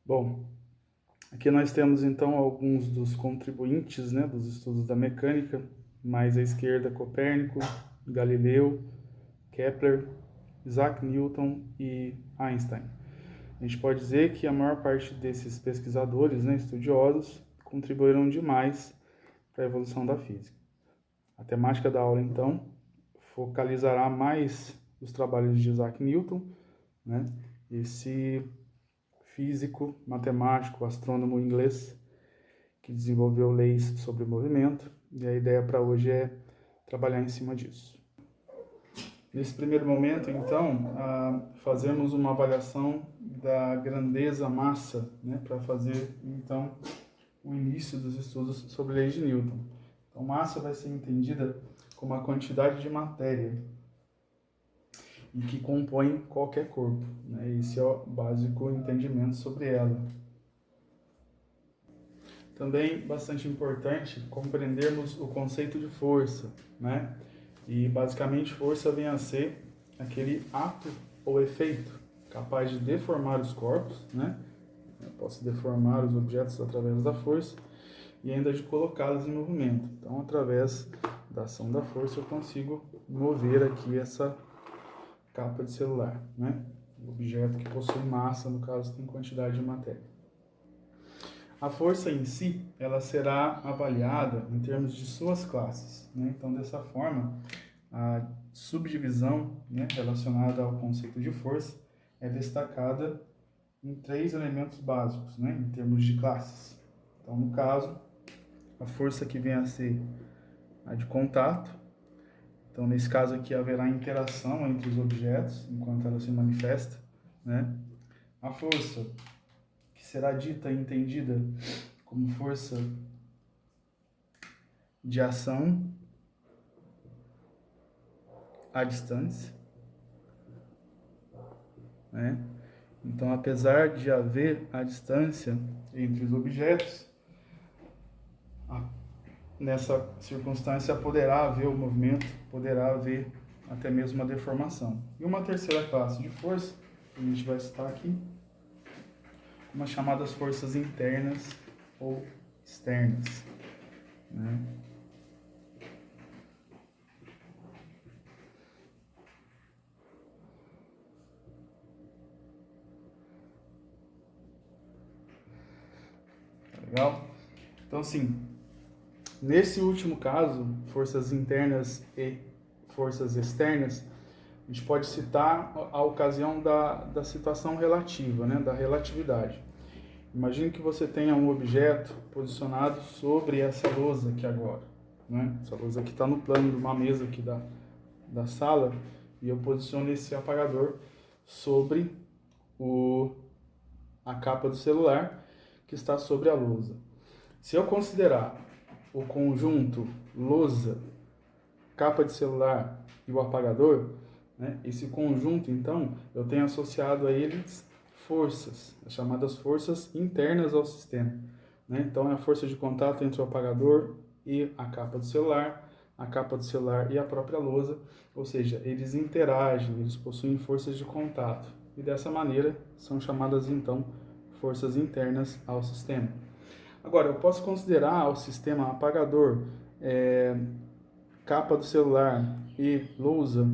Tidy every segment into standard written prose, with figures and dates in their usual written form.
Bom, aqui nós temos então alguns dos contribuintes, né, dos estudos da mecânica. Mais à esquerda, Copérnico, Galileu, Kepler, Isaac Newton e Einstein. A gente pode dizer que a maior parte desses pesquisadores, né, estudiosos, contribuíram demais para a evolução da física. A temática da aula, então, focalizará mais os trabalhos de Isaac Newton, né, esse físico, matemático, astrônomo inglês que desenvolveu leis sobre o movimento, e a ideia para hoje é trabalhar em cima disso. Nesse primeiro momento, então, fazemos uma avaliação da grandeza-massa, né, para fazer, então, o início dos estudos sobre leis de Newton. Então, massa vai ser entendida como a quantidade de matéria e que compõe qualquer corpo, né? Esse é o básico entendimento sobre ela. Também bastante importante compreendermos o conceito de força, né? E basicamente força vem a ser aquele ato ou efeito capaz de deformar os corpos, né? Eu posso deformar os objetos através da força e ainda de colocá-los em movimento. Então, através da ação da força, eu consigo mover aqui essa capa de celular, né? O objeto que possui massa, no caso, tem quantidade de matéria. A força em si, ela será avaliada em termos de suas classes, né? Então, dessa forma, a subdivisão, né, relacionada ao conceito de força é destacada em 3 elementos básicos, né, em termos de classes. Então, no caso, a força que vem a ser a de contato. Então, nesse caso aqui, haverá interação entre os objetos enquanto ela se manifesta, né? A força, que será dita e entendida como força de ação à distância, né? Então, apesar de haver a distância entre os objetos, nessa circunstância poderá haver o movimento, poderá haver até mesmo uma deformação. E uma terceira classe de força, que a gente vai citar aqui, umas chamadas forças internas ou externas, né? Legal? Então, assim, nesse último caso, forças internas e forças externas, a gente pode citar a ocasião da situação relativa, né, da relatividade. Imagine que você tenha um objeto posicionado sobre essa lousa aqui agora, né? Essa lousa aqui está no plano de uma mesa aqui da sala, e eu posiciono esse apagador sobre a capa do celular que está sobre a lousa. Se eu considerar o conjunto lousa, capa de celular e o apagador, né, esse conjunto, então, eu tenho associado a eles forças, as chamadas forças internas ao sistema, né? Então, é a força de contato entre o apagador e a capa do celular e a própria lousa, ou seja, eles interagem, eles possuem forças de contato, e dessa maneira são chamadas, então, forças internas ao sistema. Agora, eu posso considerar o sistema apagador, capa do celular e lousa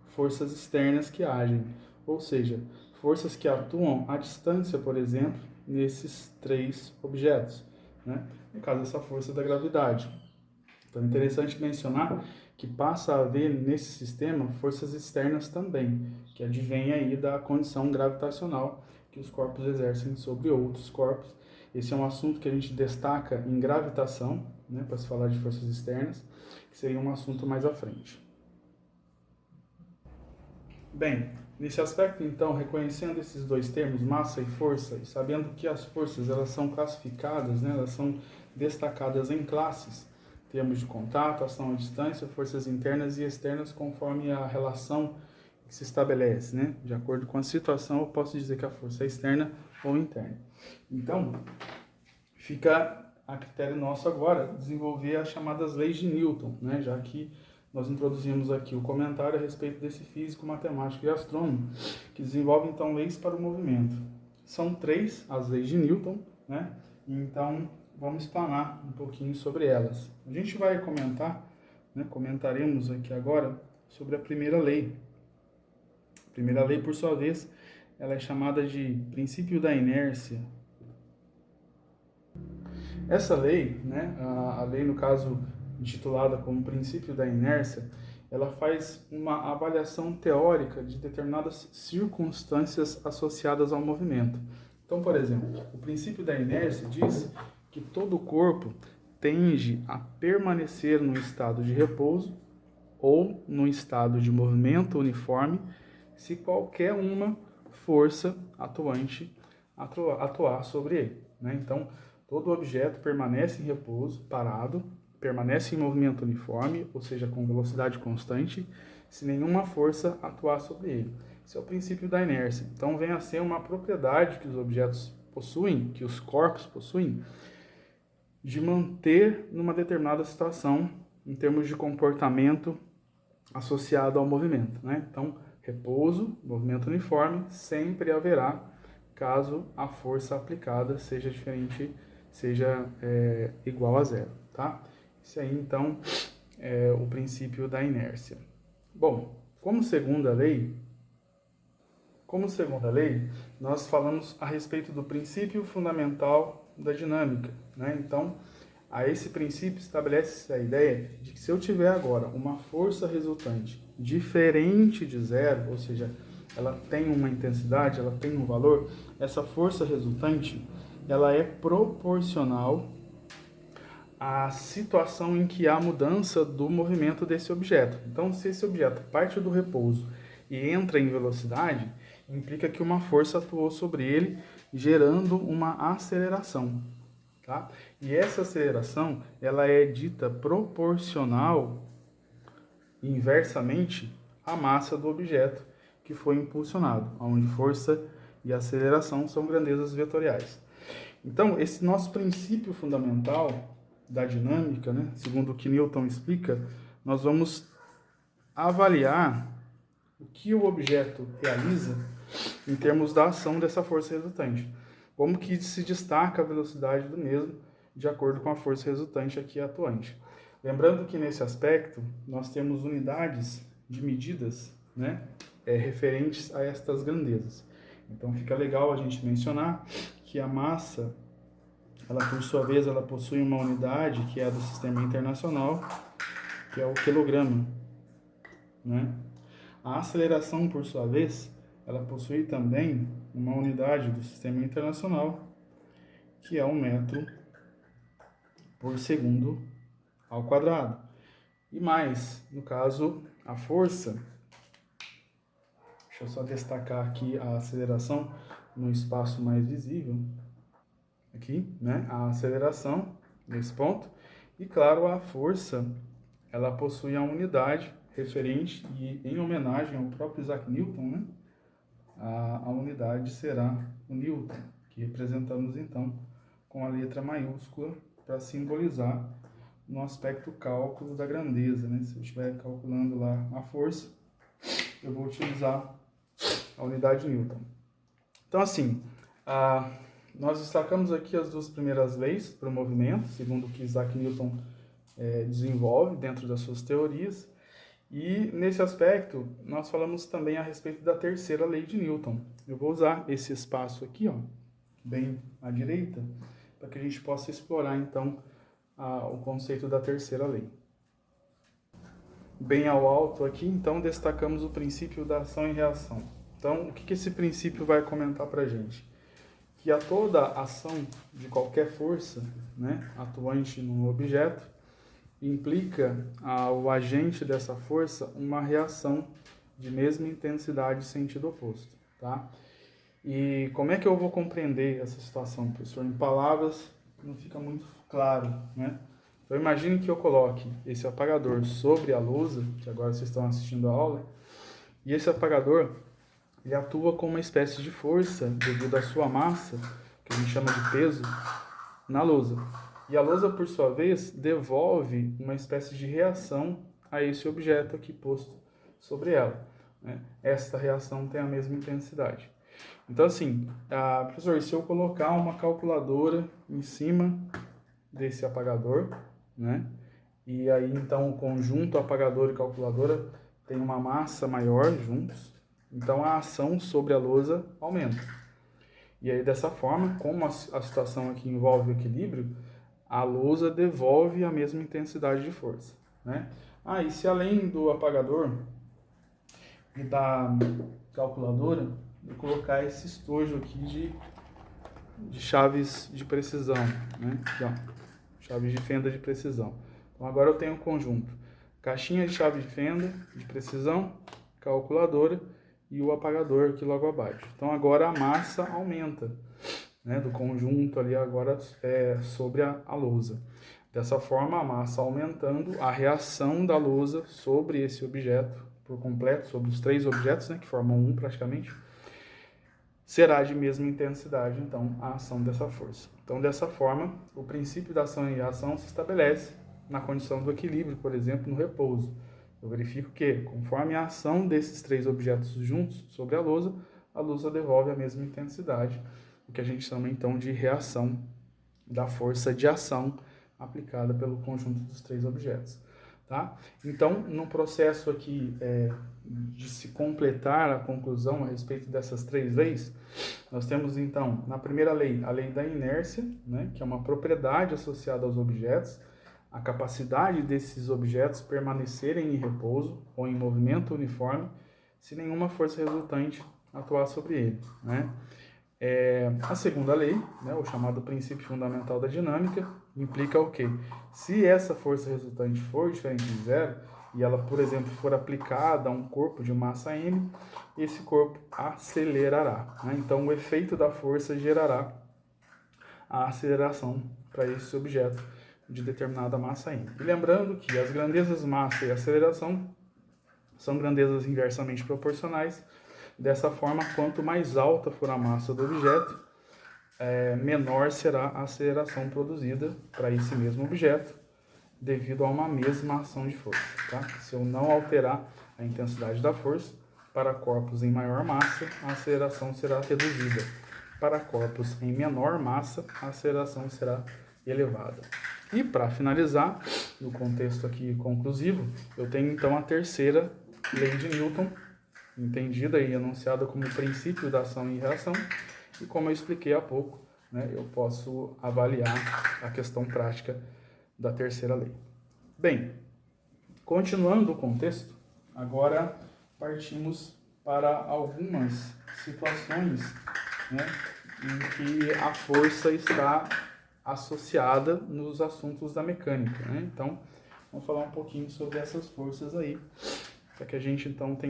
forças externas que agem, ou seja, forças que atuam à distância, por exemplo, nesses 3 objetos, né? No caso, essa força da gravidade. Então, é interessante mencionar que passa a haver nesse sistema forças externas também, que advém aí da condição gravitacional que os corpos exercem sobre outros corpos. Esse é um assunto que a gente destaca em gravitação, né, para se falar de forças externas, que seria um assunto mais à frente. Bem, nesse aspecto, então, reconhecendo esses 2 termos, massa e força, e sabendo que as forças elas são classificadas, né, elas são destacadas em classes, termos de contato, ação à distância, forças internas e externas, conforme a relação que se estabelece, né? De acordo com a situação, eu posso dizer que a força é externa ou interna. Então, fica a critério nosso agora desenvolver as chamadas leis de Newton, né? Já que nós introduzimos aqui o comentário a respeito desse físico, matemático e astrônomo, que desenvolve então leis para o movimento. são 3 as leis de Newton, né? Então, vamos explanar um pouquinho sobre elas. A gente vai comentar, né, comentaremos aqui agora sobre a primeira lei. A primeira lei, por sua vez, ela é chamada de princípio da inércia. Essa lei, né, a lei no caso intitulada como princípio da inércia, ela faz uma avaliação teórica de determinadas circunstâncias associadas ao movimento. Então, por exemplo, o princípio da inércia diz que todo corpo tende a permanecer no estado de repouso ou no estado de movimento uniforme se qualquer uma força atuante atuar sobre ele, né? Então, todo objeto permanece em repouso, parado, permanece em movimento uniforme, ou seja, com velocidade constante, se nenhuma força atuar sobre ele. Esse é o princípio da inércia. Então, vem a ser uma propriedade que os objetos possuem, que os corpos possuem, de manter numa determinada situação, em termos de comportamento associado ao movimento, né? Então, repouso, movimento uniforme, sempre haverá, caso a força aplicada seja diferente, seja igual a zero, tá? Isso aí, então, é o princípio da inércia. Bom, como segunda lei, nós falamos a respeito do princípio fundamental da dinâmica, né? Então, a esse princípio estabelece a ideia de que se eu tiver agora uma força resultante diferente de zero, ou seja, ela tem uma intensidade, ela tem um valor, essa força resultante, ela é proporcional à situação em que há mudança do movimento desse objeto. Então, se esse objeto parte do repouso e entra em velocidade, implica que uma força atuou sobre ele, gerando uma aceleração. Tá? E essa aceleração, ela é dita proporcional, inversamente, à massa do objeto que foi impulsionado, onde força e aceleração são grandezas vetoriais. Então, esse nosso princípio fundamental da dinâmica, né, segundo o que Newton explica, nós vamos avaliar o que o objeto realiza em termos da ação dessa força resultante. Como que se destaca a velocidade do mesmo de acordo com a força resultante aqui atuante. Lembrando que nesse aspecto nós temos unidades de medidas, né, referentes a estas grandezas. Então fica legal a gente mencionar que a massa, ela por sua vez, ela possui uma unidade que é a do Sistema Internacional, que é o quilograma, né? A aceleração, por sua vez, ela possui também uma unidade do Sistema Internacional, que é 1 metro por segundo ao quadrado. E mais, no caso, a força, deixa eu só destacar aqui a aceleração no espaço mais visível, aqui, né? A aceleração nesse ponto. E claro, a força, ela possui a unidade referente e em homenagem ao próprio Isaac Newton, né? A unidade será o Newton, que representamos então com a letra maiúscula para simbolizar no aspecto cálculo da grandeza, né? Se eu estiver calculando lá a força, eu vou utilizar a unidade Newton. Então, assim, nós destacamos aqui as duas primeiras leis para o movimento, segundo o que Isaac Newton desenvolve dentro das suas teorias. E nesse aspecto, nós falamos também a respeito da terceira lei de Newton. Eu vou usar esse espaço aqui, ó, bem à direita, para que a gente possa explorar então o conceito da terceira lei. Bem ao alto aqui, então, destacamos o princípio da ação e reação. Então, o que esse princípio vai comentar para a gente? Que a toda ação de qualquer força, né, atuante no objeto, implica ao agente dessa força uma reação de mesma intensidade e sentido oposto, tá? E como é que eu vou compreender essa situação, professor? Em palavras não fica muito claro, né? Então imagine que eu coloque esse apagador sobre a lousa, que agora vocês estão assistindo a aula, e esse apagador, ele atua com uma espécie de força devido à sua massa, que a gente chama de peso, na lousa. E a lousa, por sua vez, devolve uma espécie de reação a esse objeto aqui posto sobre ela, né? Esta reação tem a mesma intensidade. Então, assim, professor, se eu colocar uma calculadora em cima desse apagador, né? E aí, então, o conjunto apagador e calculadora tem uma massa maior juntos, então a ação sobre a lousa aumenta. E aí, dessa forma, como a situação aqui envolve o equilíbrio, a lousa devolve a mesma intensidade de força, né? E se além do apagador e da calculadora, eu colocar esse estojo aqui de chaves de precisão, né? Aqui, ó, chaves de fenda de precisão. Então agora eu tenho um conjunto: caixinha de chave de fenda de precisão, calculadora e o apagador aqui logo abaixo. Então agora a massa aumenta, né, do conjunto ali agora sobre a lousa. Dessa forma, a massa aumentando, a reação da lousa sobre esse objeto por completo, sobre os três objetos, né, que formam um praticamente, será de mesma intensidade, então, a ação dessa força. Então, dessa forma, o princípio da ação e reação se estabelece na condição do equilíbrio, por exemplo, no repouso. Eu verifico que, conforme a ação desses três objetos juntos sobre a lousa devolve a mesma intensidade, o que a gente chama, então, de reação da força de ação aplicada pelo conjunto dos três objetos. Tá? Então, no processo aqui de se completar a conclusão a respeito dessas três leis, nós temos então, na primeira lei, a lei da inércia, né, que é uma propriedade associada aos objetos, a capacidade desses objetos permanecerem em repouso ou em movimento uniforme, se nenhuma força resultante atuar sobre ele, né? A segunda lei, né, o chamado princípio fundamental da dinâmica, implica o quê? Se essa força resultante for diferente de zero, e ela, por exemplo, for aplicada a um corpo de massa m, esse corpo acelerará, né? Então, o efeito da força gerará a aceleração para esse objeto de determinada massa m. E lembrando que as grandezas massa e aceleração são grandezas inversamente proporcionais. Dessa forma, quanto mais alta for a massa do objeto, menor será a aceleração produzida para esse mesmo objeto, devido a uma mesma ação de força. Tá? Se eu não alterar a intensidade da força, para corpos em maior massa, a aceleração será reduzida. Para corpos em menor massa, a aceleração será elevada. E para finalizar, no contexto aqui conclusivo, eu tenho então a terceira lei de Newton, entendida e enunciada como princípio da ação e reação, e como eu expliquei há pouco, né, eu posso avaliar a questão prática da terceira lei. Bem, continuando o contexto, agora partimos para algumas situações, né, em que a força está associada nos assuntos da mecânica, né? Então, vamos falar um pouquinho sobre essas forças aí, para que a gente então tenha